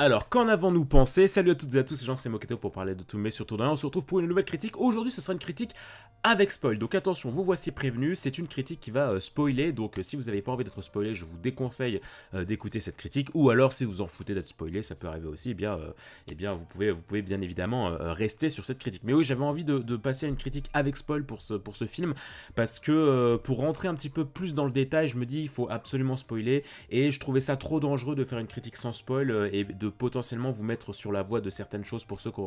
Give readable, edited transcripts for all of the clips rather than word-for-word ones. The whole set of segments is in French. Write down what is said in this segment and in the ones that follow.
Alors, qu'en avons-nous pensé? Salut à toutes et à tous, c'est Jean, c'est Mokato pour parler de tout, mais surtout de rien. On se retrouve pour une nouvelle critique. Aujourd'hui, ce sera une critique avec spoil. Donc attention, vous voici prévenus, c'est une critique qui va spoiler. Donc si vous n'avez pas envie d'être spoilé, je vous déconseille d'écouter cette critique. Ou alors, si vous en foutez d'être spoilé, ça peut arriver aussi, eh bien vous pouvez bien évidemment rester sur cette critique. Mais oui, j'avais envie de passer à une critique avec spoil pour ce film. Parce que pour rentrer un petit peu plus dans le détail, je me dis, il faut absolument spoiler. Et je trouvais ça trop dangereux de faire une critique sans spoil et de potentiellement vous mettre sur la voie de certaines choses pour ceux qui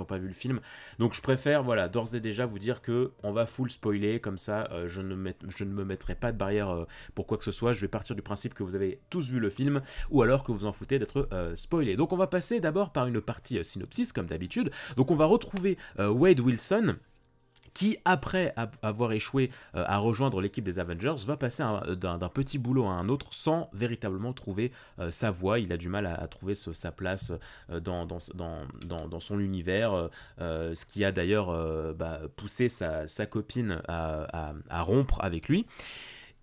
ont pas vu le film. Donc je préfère, voilà, d'ores et déjà vous dire que on va full spoiler, comme ça je ne me mettrai pas de barrière pour quoi que ce soit. Je vais partir du principe que vous avez tous vu le film, ou alors que vous en foutez d'être spoilé. Donc on va passer d'abord par une partie synopsis, comme d'habitude. Donc on va retrouver Wade Wilson, qui, après avoir échoué à rejoindre l'équipe des Avengers, va passer d'un petit boulot à un autre sans véritablement trouver sa voie. Il a du mal à trouver sa place dans son univers, ce qui a d'ailleurs poussé sa copine à rompre avec lui.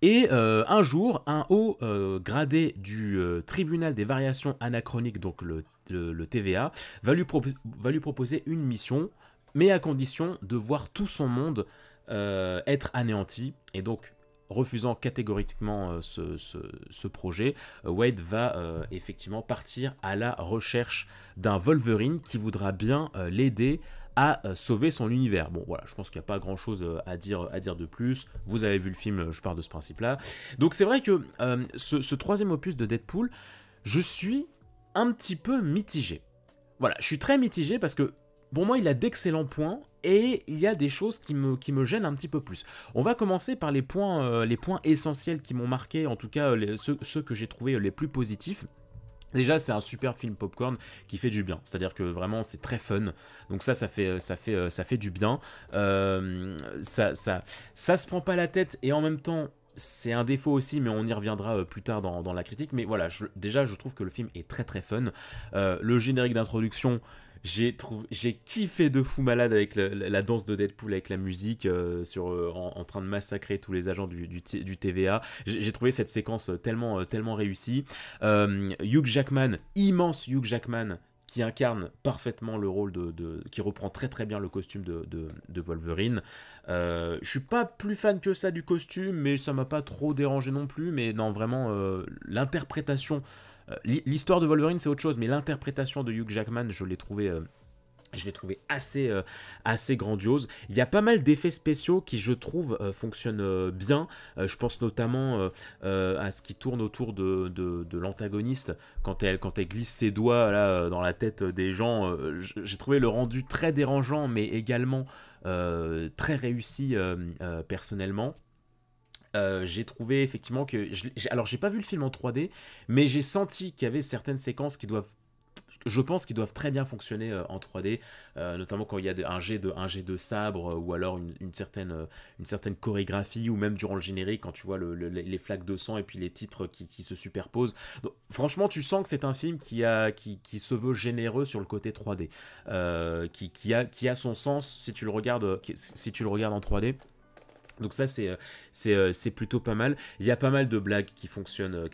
Et un jour, un haut gradé du tribunal des variations anachroniques, donc le TVA, va lui proposer une mission, mais à condition de voir tout son monde être anéanti. Et donc, refusant catégoriquement ce projet, Wade va effectivement partir à la recherche d'un Wolverine qui voudra bien l'aider à sauver son univers. Bon, voilà, je pense qu'il n'y a pas grand-chose à dire de plus. Vous avez vu le film, je pars de ce principe-là. Donc c'est vrai que ce troisième opus de Deadpool, je suis un petit peu mitigé. Voilà, je suis très mitigé parce que pour moi, il a d'excellents points et il y a des choses qui me gênent un petit peu plus. On va commencer par les points essentiels qui m'ont marqué, en tout cas ceux que j'ai trouvés les plus positifs. Déjà, c'est un super film popcorn qui fait du bien. C'est-à-dire que vraiment, c'est très fun. Donc ça fait du bien. Ça se prend pas la tête et en même temps, c'est un défaut aussi, mais on y reviendra plus tard dans la critique. Mais voilà, déjà, je trouve que le film est très très fun. Le générique d'introduction, j'ai kiffé de fou malade avec la danse de Deadpool, avec la musique en train de massacrer tous les agents du TVA. J'ai trouvé cette séquence tellement réussie. Hugh Jackman, immense Hugh Jackman, qui incarne parfaitement le rôle qui reprend très très bien le costume de Wolverine. Je suis pas plus fan que ça du costume, mais ça m'a pas trop dérangé non plus. Mais non, vraiment, l'interprétation, l'histoire de Wolverine c'est autre chose, mais l'interprétation de Hugh Jackman, je l'ai trouvé assez grandiose. Il y a pas mal d'effets spéciaux qui, je trouve, fonctionnent bien. Je pense notamment à ce qui tourne autour de l'antagoniste quand elle glisse ses doigts là, dans la tête des gens. J'ai trouvé le rendu très dérangeant, mais également très réussi personnellement. J'ai trouvé effectivement que... Alors, j'ai pas vu le film en 3D, mais j'ai senti qu'il y avait certaines séquences qui doivent... Je pense qu'ils doivent très bien fonctionner en 3D, notamment quand il y a un jet de sabre ou alors une certaine chorégraphie, ou même durant le générique quand tu vois les flaques de sang et puis les titres qui se superposent. Donc, franchement, tu sens que c'est un film qui se veut généreux sur le côté 3D, qui a son sens si tu le regardes en 3D. Donc ça c'est plutôt pas mal. Il y a pas mal de blagues qui fonctionnent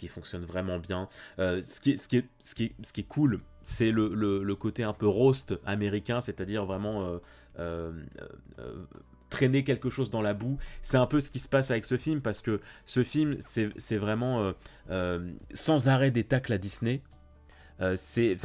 vraiment bien. Ce qui est cool, c'est le côté un peu roast américain, c'est-à-dire vraiment traîner quelque chose dans la boue. C'est un peu ce qui se passe avec ce film, parce que ce film c'est vraiment sans arrêt des tacles à Disney. C'est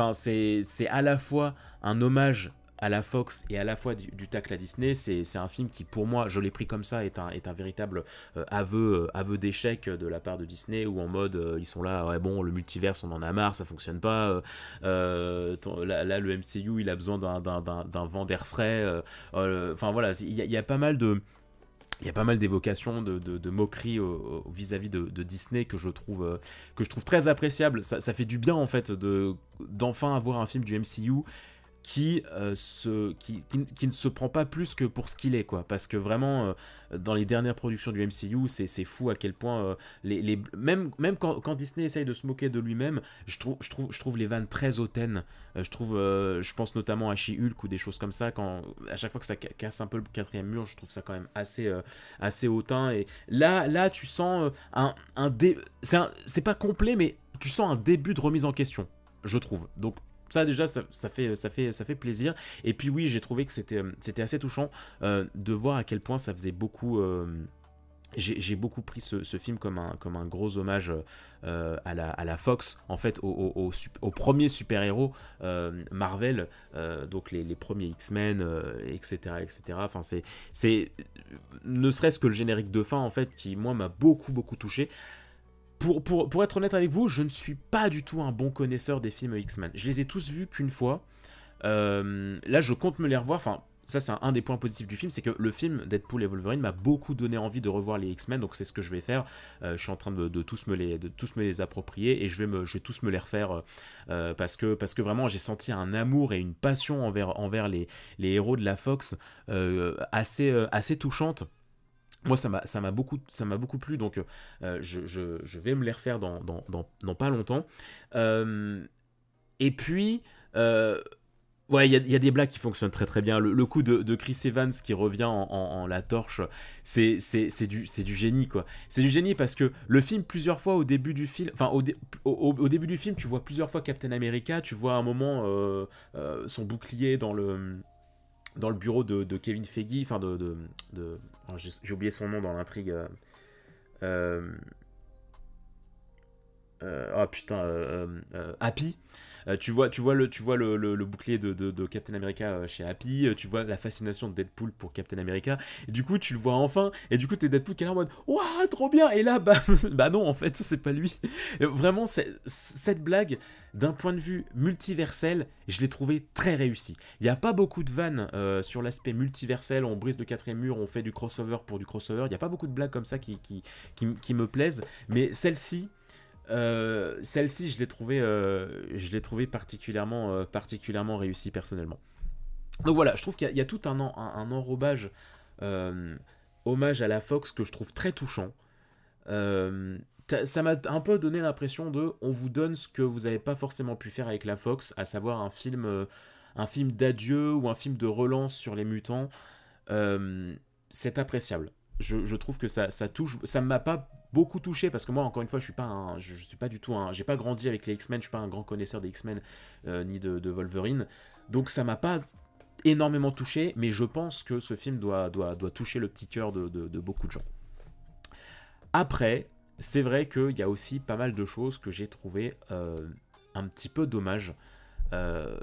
à la fois un hommage à la Fox et à la fois du tacle à Disney. C'est un film qui, pour moi, je l'ai pris comme ça, est un véritable aveu d'échec de la part de Disney, où en mode ils sont là, ouais bon, le multiverse on en a marre, ça fonctionne pas, là le MCU il a besoin d'un vent d'air frais, enfin voilà, il y a pas mal de... Il y a pas mal d'évocations, de moqueries vis-à-vis de Disney que je trouve très appréciable. Ça fait du bien en fait d'enfin avoir un film du MCU qui ne se prend pas plus que pour ce qu'il est, quoi. Parce que vraiment, dans les dernières productions du MCU, c'est fou à quel point même quand Disney essaye de se moquer de lui-même, je trouve les vannes très hautaines. Je pense notamment à She-Hulk ou des choses comme ça. À chaque fois que ça casse un peu le quatrième mur, je trouve ça quand même assez hautain. Et là tu sens c'est pas complet, mais tu sens un début de remise en question. je trouve. Donc ça déjà, ça fait plaisir. Et puis oui, j'ai trouvé que c'était assez touchant de voir à quel point ça faisait beaucoup... j'ai beaucoup pris ce film comme un gros hommage à la Fox, en fait, au premier super-héros Marvel, donc les premiers X-Men, etc., etc. Enfin, ne serait-ce que le générique de fin, en fait, qui, moi, m'a beaucoup, beaucoup touché. Pour être honnête avec vous, je ne suis pas du tout un bon connaisseur des films X-Men. Je les ai tous vus qu'une fois. Là, je compte me les revoir. Enfin, ça, c'est un des points positifs du film, c'est que le film Deadpool et Wolverine m'a beaucoup donné envie de revoir les X-Men, donc c'est ce que je vais faire. Je suis en train de tous me les approprier et je vais tous me les refaire parce que vraiment j'ai senti un amour et une passion envers les héros de la Fox assez touchante. Moi, ça m'a beaucoup plu, donc je vais me les refaire dans pas longtemps. Euh, et puis, ouais, il y a des blagues qui fonctionnent très très bien. Le coup de Chris Evans qui revient en la torche, c'est du génie, quoi. C'est du génie parce que le film, plusieurs fois au début du film, enfin au début du film, tu vois plusieurs fois Captain America, tu vois à un moment son bouclier dans le bureau de Kevin Feige, enfin oh, j'ai oublié son nom dans l'intrigue. Oh putain, Happy. Tu vois le bouclier de Captain America chez Happy, tu vois la fascination de Deadpool pour Captain America, et du coup tu le vois enfin, et du coup t'es Deadpool qui est là en mode waouh, trop bien, et là bah, bah non, en fait, c'est pas lui. Vraiment, cette blague, d'un point de vue multiversel, je l'ai trouvé très réussi. Il n'y a pas beaucoup de vannes sur l'aspect multiversel, on brise le quatrième mur, on fait du crossover pour du crossover, il n'y a pas beaucoup de blagues comme ça qui me plaisent, mais celle-ci, je l'ai trouvé particulièrement réussie personnellement. Donc voilà, je trouve qu'il y a tout un enrobage euh, hommage à la Fox que je trouve très touchant. Ça m'a un peu donné l'impression de on vous donne ce que vous n'avez pas forcément pu faire avec la Fox, à savoir un film d'adieu ou un film de relance sur les mutants. C'est appréciable. Je trouve que ça touche. Ça ne m'a pas beaucoup touché parce que moi, encore une fois, je suis pas du tout j'ai pas grandi avec les X-Men, je suis pas un grand connaisseur des X-Men ni de Wolverine. Donc ça m'a pas énormément touché, mais je pense que ce film doit toucher le petit cœur de beaucoup de gens. Après, c'est vrai qu'il y a aussi pas mal de choses que j'ai trouvé un petit peu dommage. Euh,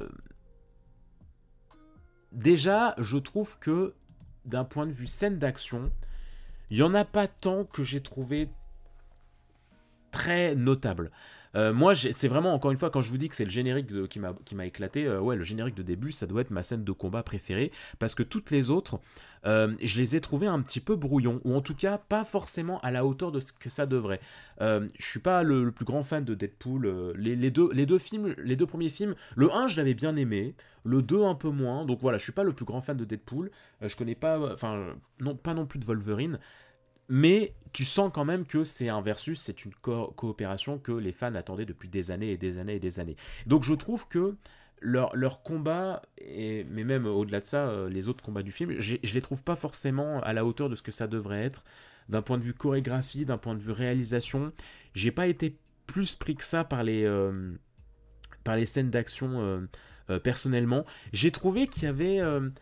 Déjà, je trouve que d'un point de vue scène d'action, il n'y en a pas tant que j'ai trouvé très notable. Moi, c'est vraiment, encore une fois, quand je vous dis que c'est le générique qui m'a éclaté, ouais, le générique de début, ça doit être ma scène de combat préférée, parce que toutes les autres, je les ai trouvées un petit peu brouillons, ou en tout cas, pas forcément à la hauteur de ce que ça devrait. Je suis pas le plus grand fan de Deadpool. Les deux films, les deux premiers films, le un je l'avais bien aimé, le 2 un peu moins, donc voilà, je suis pas le plus grand fan de Deadpool, je connais pas, enfin, non, pas non plus de Wolverine, mais tu sens quand même que c'est un versus, c'est une coopération que les fans attendaient depuis des années et des années et des années. Donc je trouve que leur combat, mais même au-delà de ça, les autres combats du film, je les trouve pas forcément à la hauteur de ce que ça devrait être. D'un point de vue chorégraphie, d'un point de vue réalisation, j'ai pas été plus pris que ça par les scènes d'action personnellement. J'ai trouvé qu'il y avait un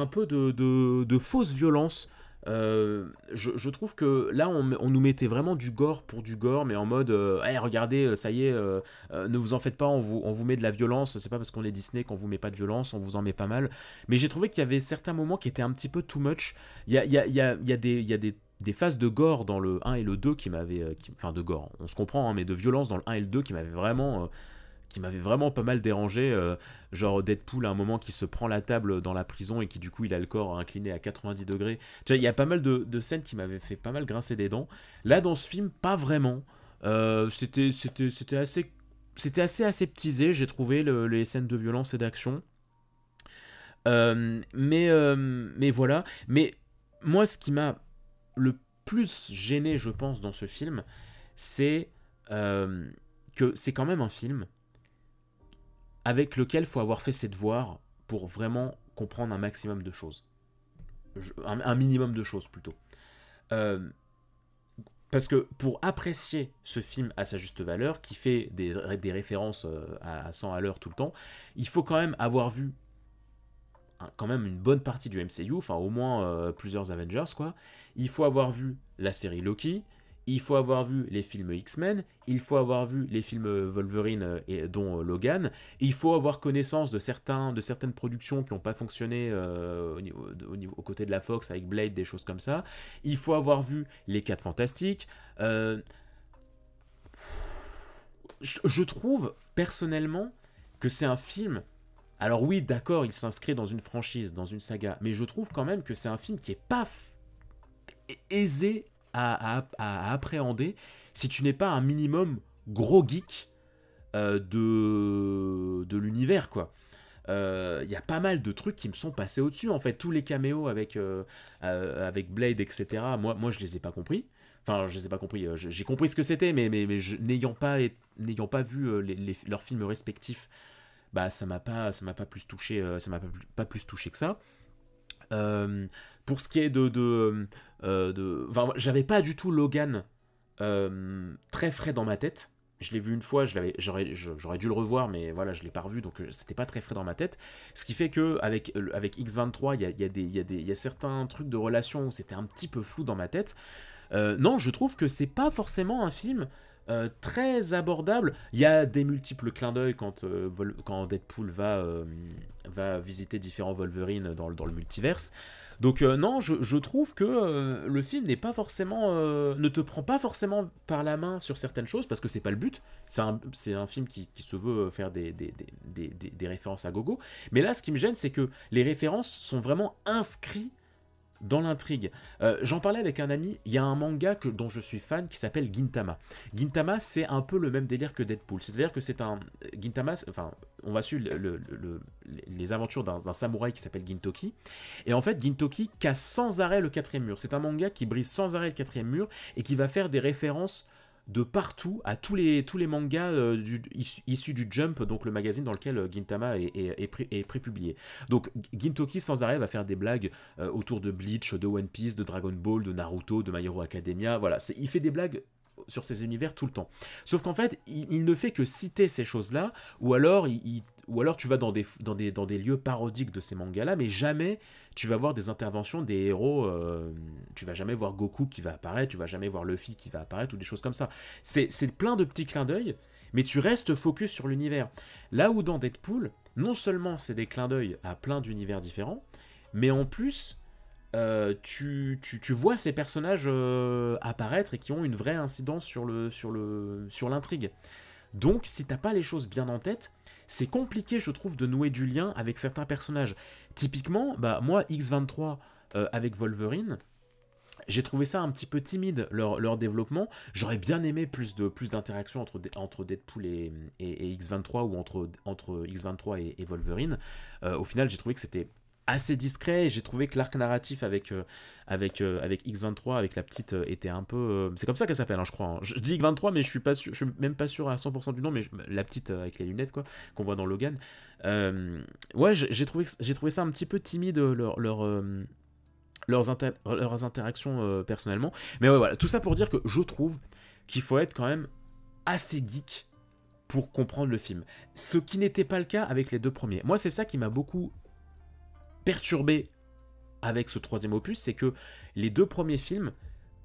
peu de fausse violence. Je trouve que là, on nous mettait vraiment du gore pour du gore, mais en mode hey, regardez, ça y est, ne vous en faites pas, on vous met de la violence. C'est pas parce qu'on est Disney qu'on vous met pas de violence, on vous en met pas mal. Mais j'ai trouvé qu'il y avait certains moments qui étaient un petit peu too much. Il y a des phases de gore dans le 1 et le 2 qui m'avaient. Enfin, de gore, on se comprend, hein, mais de violence dans le 1 et le 2 qui m'avait vraiment pas mal dérangé, genre Deadpool à un moment qui se prend la table dans la prison et qui du coup il a le corps incliné à 90 degrés. Tu vois, il y a pas mal de scènes qui m'avaient fait pas mal grincer des dents. Là dans ce film, pas vraiment. C'était assez aseptisé, j'ai trouvé les scènes de violence et d'action. Mais voilà. Mais moi, ce qui m'a le plus gêné, je pense, dans ce film, c'est que c'est quand même un film avec lequel il faut avoir fait ses devoirs pour vraiment comprendre un maximum de choses. Un minimum de choses plutôt. Euh, Parce que pour apprécier ce film à sa juste valeur, qui fait des références à 100 à l'heure tout le temps, il faut quand même avoir vu quand même une bonne partie du MCU, enfin au moins plusieurs Avengers quoi. Il faut avoir vu la série Loki, il faut avoir vu les films X-Men, il faut avoir vu les films Wolverine dont Logan, il faut avoir connaissance de certaines productions qui n'ont pas fonctionné au côté de la Fox avec Blade, des choses comme ça. Il faut avoir vu les 4 Fantastiques. Je trouve personnellement que c'est un film. Alors oui, d'accord, il s'inscrit dans une franchise, dans une saga, mais je trouve quand même que c'est un film qui est pas aisé à appréhender si tu n'es pas un minimum gros geek de l'univers, quoi. Il y a pas mal de trucs qui me sont passés au-dessus, en fait. Tous les caméos avec Blade, etc., moi, je les ai pas compris. Enfin, je les ai pas compris. J'ai compris ce que c'était, mais n'ayant pas vu leurs films respectifs, bah ça m'a pas plus touché pas plus touché que ça. Pour ce qui est enfin, j'avais pas du tout Logan très frais dans ma tête. Je l'ai vu une fois, j'aurais dû le revoir, mais voilà, je l'ai pas revu, donc c'était pas très frais dans ma tête. Ce qui fait que avec X23, il y a certains trucs de relation où c'était un petit peu flou dans ma tête. Non, je trouve que c'est pas forcément un film très abordable. Il y a des multiples clins d'œil quand Deadpool va visiter différents Wolverine dans le multiverse. Donc non, je trouve que le film n'est pas forcément, ne te prend pas forcément par la main sur certaines choses, parce que c'est pas le but. C'est un film qui se veut faire des références à gogo. Mais là, ce qui me gêne, c'est que les références sont vraiment inscrites dans l'intrigue. J'en parlais avec un ami, il y a un manga dont je suis fan qui s'appelle Gintama. Gintama, c'est un peu le même délire que Deadpool. C'est-à-dire que c'est un... Gintama, enfin, on va suivre les aventures d'un samouraï qui s'appelle Gintoki. Et en fait, Gintoki casse sans arrêt le quatrième mur. C'est un manga qui brise sans arrêt le quatrième mur et qui va faire des références de partout à tous les mangas issus du Jump, donc le magazine dans lequel Gintama est prépublié. Donc Gintoki sans arrêt va faire des blagues autour de Bleach, de One Piece, de Dragon Ball, de Naruto, de My Hero Academia, voilà, il fait des blagues sur ces univers tout le temps. Sauf qu'en fait, il ne fait que citer ces choses-là, ou alors tu vas dans des lieux parodiques de ces mangas-là, mais jamais tu vas voir des interventions des héros. Tu vas jamais voir Goku qui va apparaître, tu vas jamais voir Luffy qui va apparaître, ou des choses comme ça. C'est plein de petits clins d'œil, mais tu restes focus sur l'univers. Là où dans Deadpool, non seulement c'est des clins d'œil à plein d'univers différents, mais en plus, tu vois ces personnages apparaître et qui ont une vraie incidence sur l'intrigue. Donc, si t'as pas les choses bien en tête, c'est compliqué, je trouve, de nouer du lien avec certains personnages. Typiquement, bah, moi, X23 avec Wolverine, j'ai trouvé ça un petit peu timide, leur développement. J'aurais bien aimé plus d'interactions entre Deadpool et X23 ou entre X23 et Wolverine. Au final, j'ai trouvé que c'était assez discret et j'ai trouvé que l'arc narratif avec X23, avec la petite, était un peu... c'est comme ça qu'elle s'appelle, hein, je crois. Hein. Je dis X23, mais je suis même pas sûr à 100% du nom, mais la petite avec les lunettes, quoi, qu'on voit dans Logan. Ouais, j'ai trouvé ça un petit peu timide, leurs interactions personnellement. Mais ouais, voilà, tout ça pour dire que je trouve qu'il faut être quand même assez geek pour comprendre le film. Ce qui n'était pas le cas avec les deux premiers. Moi, c'est ça qui m'a beaucoup perturbé avec ce troisième opus, c'est que les deux premiers films,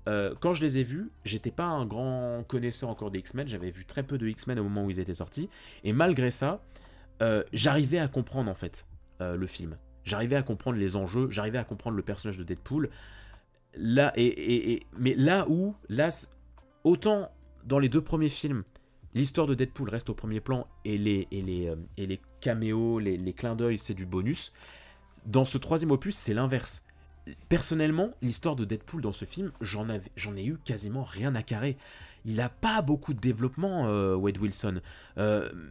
quand je les ai vus, j'étais pas un grand connaisseur encore des X-Men, j'avais vu très peu de X-Men au moment où ils étaient sortis, et malgré ça, j'arrivais à comprendre en fait le film. J'arrivais à comprendre les enjeux, j'arrivais à comprendre le personnage de Deadpool. Là, mais autant dans les deux premiers films, l'histoire de Deadpool reste au premier plan et les caméos, les clins d'œil, c'est du bonus. Dans ce troisième opus, c'est l'inverse. Personnellement, l'histoire de Deadpool dans ce film, j'en ai eu quasiment rien à carrer. Il n'a pas beaucoup de développement, Wade Wilson.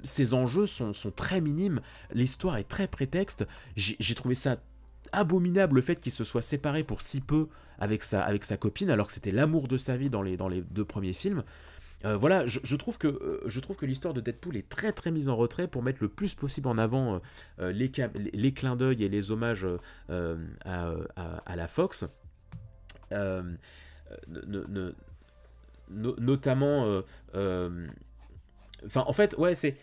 Ses enjeux sont très minimes. L'histoire est très prétexte. J'ai trouvé ça abominable, le fait qu'il se soit séparé pour si peu avec sa copine, alors que c'était l'amour de sa vie dans les deux premiers films. Voilà, je trouve que l'histoire de Deadpool est très très mise en retrait pour mettre le plus possible en avant les clins d'œil et les hommages à la Fox. notamment... Enfin, en fait, ouais, c'est...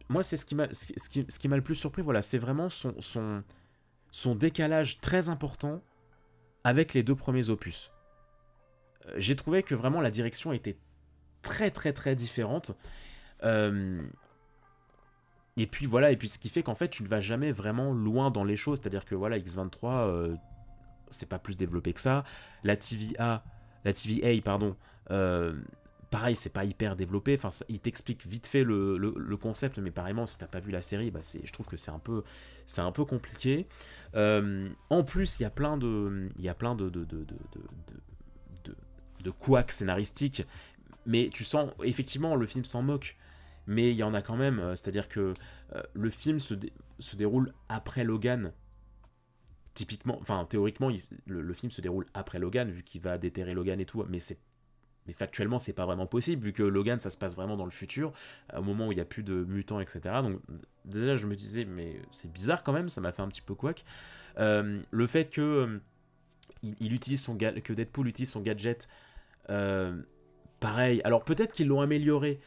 Moi, c'est ce qui m'a le plus surpris, voilà, c'est vraiment son décalage très important avec les deux premiers opus. J'ai trouvé que vraiment la direction était très très très différente. Euh, et puis voilà, et puis ce qui fait qu'en fait tu ne vas jamais vraiment loin dans les choses, c'est-à-dire que voilà, X23, c'est pas plus développé que ça. La TVA, pardon, pareil, c'est pas hyper développé. Enfin, il t'explique vite fait le concept, mais pareillement, si t'as pas vu la série, bah je trouve que c'est un peu compliqué. En plus, il y a plein de couacs scénaristiques, mais tu sens, effectivement, le film s'en moque. Mais il y en a quand même, c'est-à-dire que le film se déroule après Logan. Typiquement, enfin théoriquement, le film se déroule après Logan, vu qu'il va déterrer Logan et tout, mais factuellement, c'est pas vraiment possible, vu que Logan, ça se passe vraiment dans le futur, au moment où il n'y a plus de mutants, etc. Donc déjà, je me disais, mais c'est bizarre quand même, ça m'a fait un petit peu couac. Le fait que, que Deadpool utilise son gadget, pareil, alors peut-être qu'ils l'ont amélioré,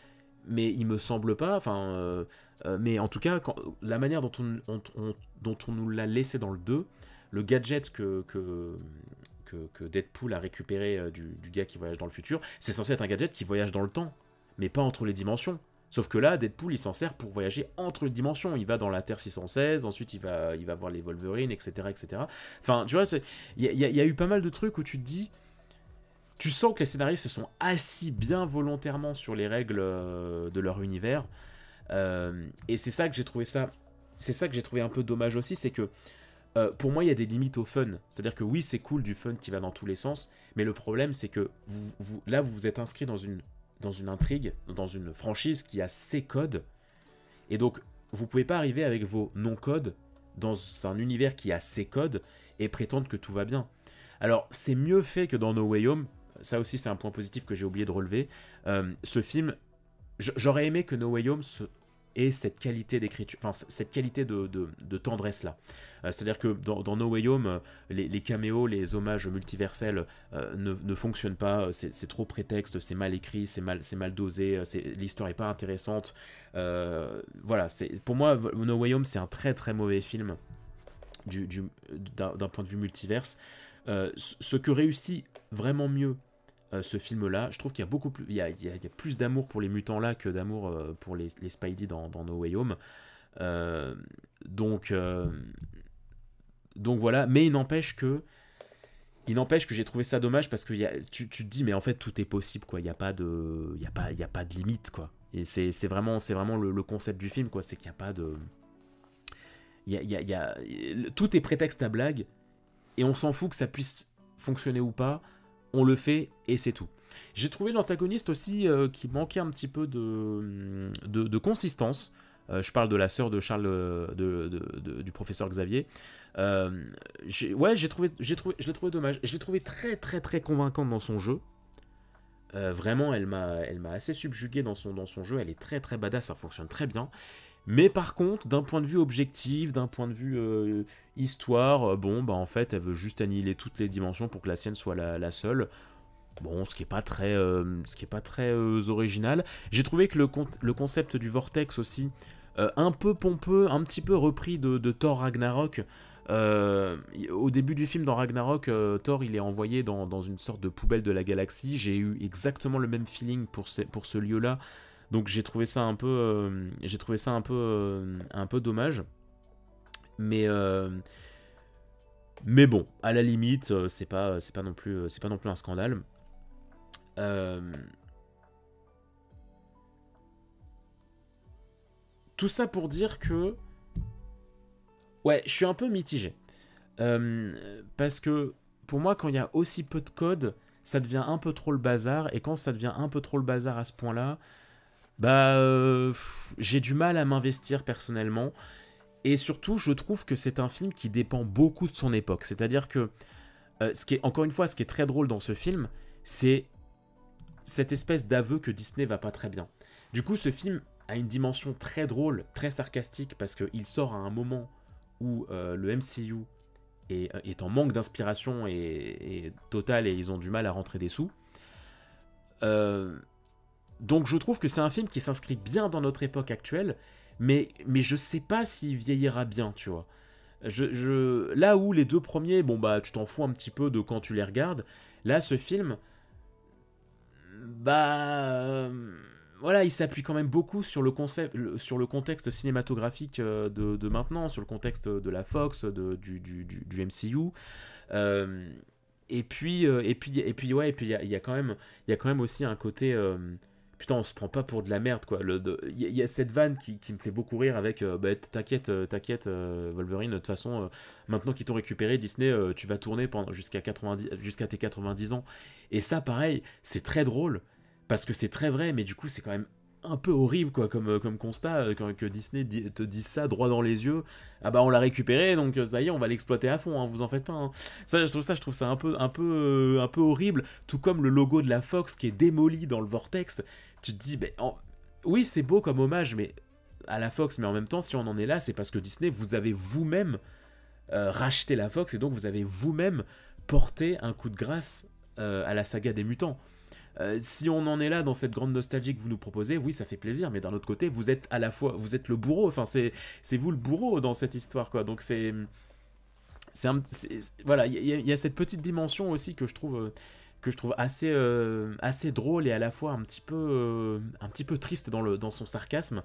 mais il me semble pas, enfin... mais en tout cas, la manière dont dont on nous l'a laissé dans le 2, le gadget que Deadpool a récupéré du gars qui voyage dans le futur, c'est censé être un gadget qui voyage dans le temps, mais pas entre les dimensions. Sauf que là, Deadpool, il s'en sert pour voyager entre les dimensions. Il va dans la Terre 616, ensuite il va voir les Wolverine, etc. etc. Enfin, tu vois, il y a eu pas mal de trucs où tu te dis... Tu sens que les scénaristes se sont assis bien volontairement sur les règles de leur univers. Et c'est ça que j'ai trouvé ça... C'est ça que j'ai trouvé un peu dommage aussi, c'est que pour moi, il y a des limites au fun. C'est-à-dire que oui, c'est cool du fun qui va dans tous les sens, mais le problème, c'est que là, vous vous êtes inscrit dans une intrigue, dans une franchise qui a ses codes, et donc, vous pouvez pas arriver avec vos non-codes dans un univers qui a ses codes et prétendre que tout va bien. Alors, c'est mieux fait que dans No Way Home. Ça aussi, c'est un point positif que j'ai oublié de relever. Ce film, j'aurais aimé que No Way Home ait cette qualité d'écriture, enfin, cette qualité de tendresse-là. C'est-à-dire que dans No Way Home, les caméos, les hommages multiversels ne fonctionnent pas, c'est trop prétexte, c'est mal écrit, c'est mal dosé, l'histoire est pas intéressante. Voilà, pour moi, No Way Home, c'est un très très mauvais film d'un point de vue multiverse. Ce que réussit vraiment mieux ce film-là, je trouve qu'il y a beaucoup plus, il y a plus d'amour pour les mutants là que d'amour pour les Spidey dans No Way Home. Euh, donc, euh, donc voilà, mais il n'empêche que j'ai trouvé ça dommage parce que tu te dis mais en fait tout est possible quoi, il y a pas de, il y a pas de limite quoi. Et c'est vraiment le concept du film quoi, c'est qu'il n'y a pas de, tout est prétexte à blague et on s'en fout que ça puisse fonctionner ou pas, on le fait et c'est tout. J'ai trouvé l'antagoniste aussi qui manquait un petit peu de consistance. Je parle de la sœur de Charles, du professeur Xavier. Ouais, je l'ai trouvé dommage. Je l'ai trouvé très très très convaincante dans son jeu. Vraiment, elle m'a assez subjugué dans son jeu. Elle est très très badass, ça fonctionne très bien. Mais par contre, d'un point de vue objectif, d'un point de vue histoire, bon, bah en fait, elle veut juste annihiler toutes les dimensions pour que la sienne soit la seule. Bon, ce qui est pas très, original. J'ai trouvé que le concept du vortex aussi, un peu pompeux, un petit peu repris de Thor Ragnarok. Au début du film dans Ragnarok, Thor il est envoyé dans une sorte de poubelle de la galaxie. J'ai eu exactement le même feeling pour ce lieu-là. Donc j'ai trouvé ça un peu, un peu dommage. Mais bon, à la limite, c'est pas non plus un scandale. Euh, Tout ça pour dire que... Ouais, je suis un peu mitigé. Parce que pour moi, quand il y a aussi peu de code, ça devient un peu trop le bazar. Et quand ça devient un peu trop le bazar à ce point-là, bah, j'ai du mal à m'investir personnellement. Et surtout, je trouve que c'est un film qui dépend beaucoup de son époque. C'est-à-dire que, encore une fois, ce qui est très drôle dans ce film, c'est cette espèce d'aveu que Disney va pas très bien. Du coup, ce film a une dimension très drôle, très sarcastique, parce qu'il sort à un moment où le MCU est en manque d'inspiration et totale, et ils ont du mal à rentrer des sous. Donc je trouve que c'est un film qui s'inscrit bien dans notre époque actuelle, mais je sais pas s'il vieillira bien, tu vois. Là où les deux premiers, bon bah tu t'en fous un petit peu de quand tu les regardes, là ce film, bah voilà, il s'appuie quand même beaucoup sur le concept, sur le contexte cinématographique de maintenant, sur le contexte de la Fox, du MCU. Euh, il y a quand même, aussi un côté. Putain, on se prend pas pour de la merde, quoi. Il y a cette vanne qui me fait beaucoup rire avec bah, t'inquiète, Wolverine, de toute façon, maintenant qu'ils t'ont récupéré, Disney, tu vas tourner jusqu'à tes 90 ans. Et ça, pareil, c'est très drôle, parce que c'est très vrai, mais du coup, c'est quand même un peu horrible, quoi, comme constat, quand que Disney te dise ça droit dans les yeux. Ah bah, on l'a récupéré, donc ça y est, on va l'exploiter à fond, hein, vous en faites pas, hein. Je trouve ça un peu horrible, tout comme le logo de la Fox qui est démoli dans le vortex. Tu te dis, oui, c'est beau comme hommage, mais à la Fox, mais en même temps, si on en est là, c'est parce que Disney, vous avez vous-même racheté la Fox, et donc vous avez vous-même porté un coup de grâce à la saga des mutants. Si on en est là dans cette grande nostalgie que vous nous proposez, oui, ça fait plaisir, mais d'un autre côté, vous êtes à la fois, vous êtes le bourreau, enfin, c'est vous le bourreau dans cette histoire, quoi. Donc voilà, il y a cette petite dimension aussi que je trouve assez drôle, et à la fois un petit peu triste dans son sarcasme.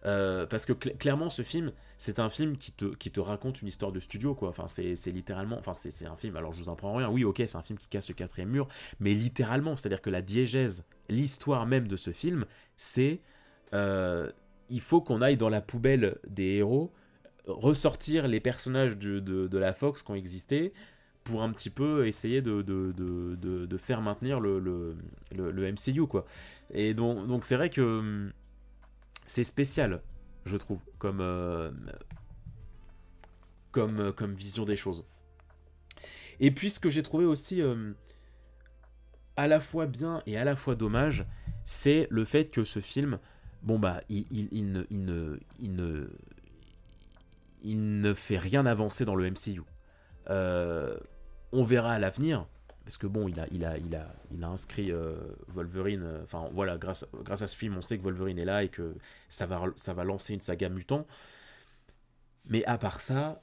Parce que clairement, ce film, c'est un film qui te raconte une histoire de studio, quoi. Enfin, c'est littéralement, enfin, c'est un film, alors je vous apprends rien, oui, ok, c'est un film qui casse le quatrième mur, mais littéralement, c'est-à-dire que la diégèse, l'histoire même de ce film, c'est il faut qu'on aille dans la poubelle des héros, ressortir les personnages de la Fox qui ont existé, pour un petit peu essayer de faire maintenir le MCU, quoi. Et donc c'est vrai que c'est spécial, je trouve, comme vision des choses. Et puis ce que j'ai trouvé aussi à la fois bien et à la fois dommage, c'est le fait que ce film, bon bah, il ne fait rien avancer dans le MCU. On verra à l'avenir, parce que bon, il a inscrit Wolverine, enfin voilà, grâce à ce film, on sait que Wolverine est là et que ça va lancer une saga mutant. Mais à part ça,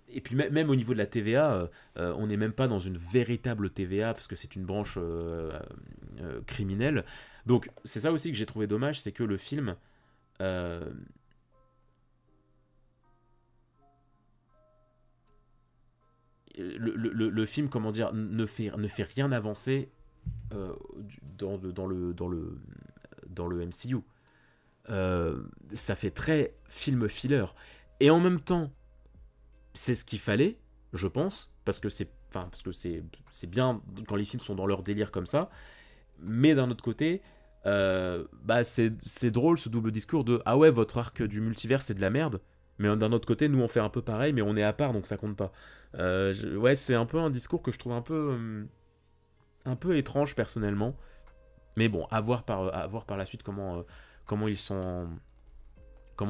et puis même au niveau de la TVA, on n'est même pas dans une véritable TVA, parce que c'est une branche criminelle. Donc c'est ça aussi que j'ai trouvé dommage, c'est que le film... le film, comment dire, ne fait rien avancer dans le MCU. Ça fait très film filler. Et en même temps, c'est ce qu'il fallait, je pense, parce que c'est bien quand les films sont dans leur délire comme ça. Mais d'un autre côté, bah c'est drôle ce double discours de ah ouais, votre arc du multivers c'est de la merde. Mais d'un autre côté, nous on fait un peu pareil, mais on est à part, donc ça compte pas. Ouais, c'est un peu un discours que je trouve un peu étrange personnellement. Mais bon, à voir par la suite comment comment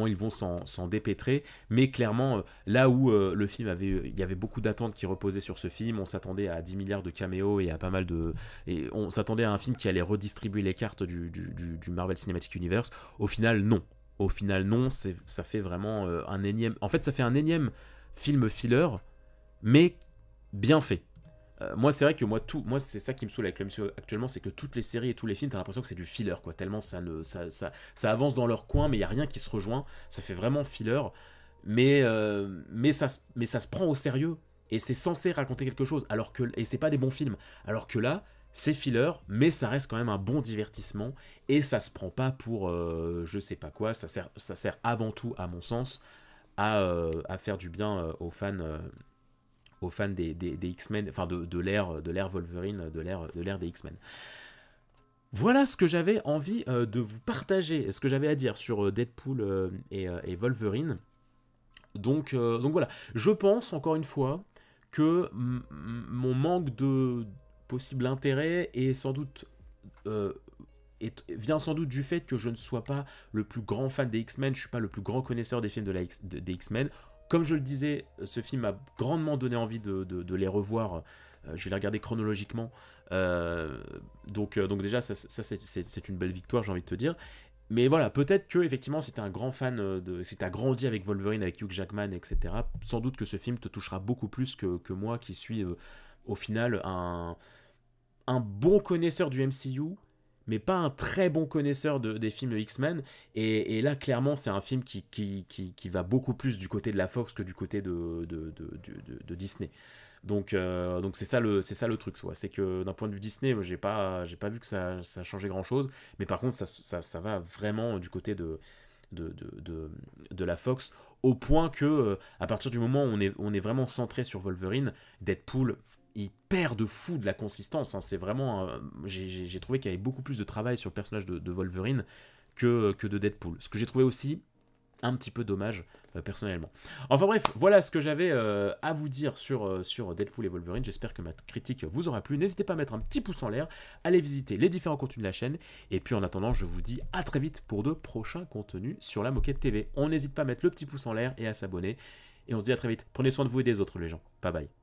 ils vont s'en dépêtrer. Mais clairement, là où il y avait beaucoup d'attentes qui reposaient sur ce film, on s'attendait à 10 milliards de caméos et à pas mal de... Et on s'attendait à un film qui allait redistribuer les cartes du Marvel Cinematic Universe. Au final, non. Au final, non, ça fait vraiment un énième... En fait, ça fait un énième film filler, mais bien fait. Moi, c'est vrai que moi, c'est ça qui me saoule avec le MCU actuellement, c'est que toutes les séries et tous les films, t'as l'impression que c'est du filler, quoi. Tellement ça avance dans leur coin, mais il y a rien qui se rejoint. Ça fait vraiment filler, mais ça se prend au sérieux et c'est censé raconter quelque chose. Et c'est pas des bons films. Alors que là, c'est filler, mais ça reste quand même un bon divertissement et ça se prend pas pour je sais pas quoi. Ça sert avant tout, à mon sens, à faire du bien aux fans des X-Men, enfin de l'ère Wolverine, de l'ère des X-Men. Voilà ce que j'avais envie de vous partager, ce que j'avais à dire sur Deadpool et Wolverine. Donc voilà, je pense encore une fois que mon manque de possible intérêt est sans doute vient sans doute du fait que je ne sois pas le plus grand fan des X-Men, je ne suis pas le plus grand connaisseur des films des X-Men. Comme je le disais, ce film m'a grandement donné envie de les revoir. Je vais les regarder chronologiquement. Donc déjà, ça c'est une belle victoire, j'ai envie de te dire. Mais voilà, peut-être que effectivement, si t'es un grand fan si t'as grandi avec Wolverine, avec Hugh Jackman, etc., sans doute que ce film te touchera beaucoup plus que moi qui suis au final un bon connaisseur du MCU, mais pas un très bon connaisseur des films X-Men. Et là, clairement, c'est un film qui va beaucoup plus du côté de la Fox que du côté de Disney. Donc c'est ça le truc, c'est que d'un point de vue Disney, moi, j'ai pas vu que ça changeait grand chose, mais par contre ça va vraiment du côté de la Fox, au point que à partir du moment où on est vraiment centré sur Wolverine, Deadpool il perd de fou de la consistance, hein. C'est vraiment j'ai trouvé qu'il y avait beaucoup plus de travail sur le personnage de Wolverine que de Deadpool, ce que j'ai trouvé aussi un petit peu dommage personnellement. Enfin bref, voilà ce que j'avais à vous dire sur Deadpool et Wolverine. J'espère que ma critique vous aura plu. N'hésitez pas à mettre un petit pouce en l'air, allez visiter les différents contenus de la chaîne, et puis en attendant, je vous dis à très vite pour de prochains contenus sur la Moquette TV. On n'hésite pas à mettre le petit pouce en l'air et à s'abonner, et on se dit à très vite. Prenez soin de vous et des autres les gens. Bye bye.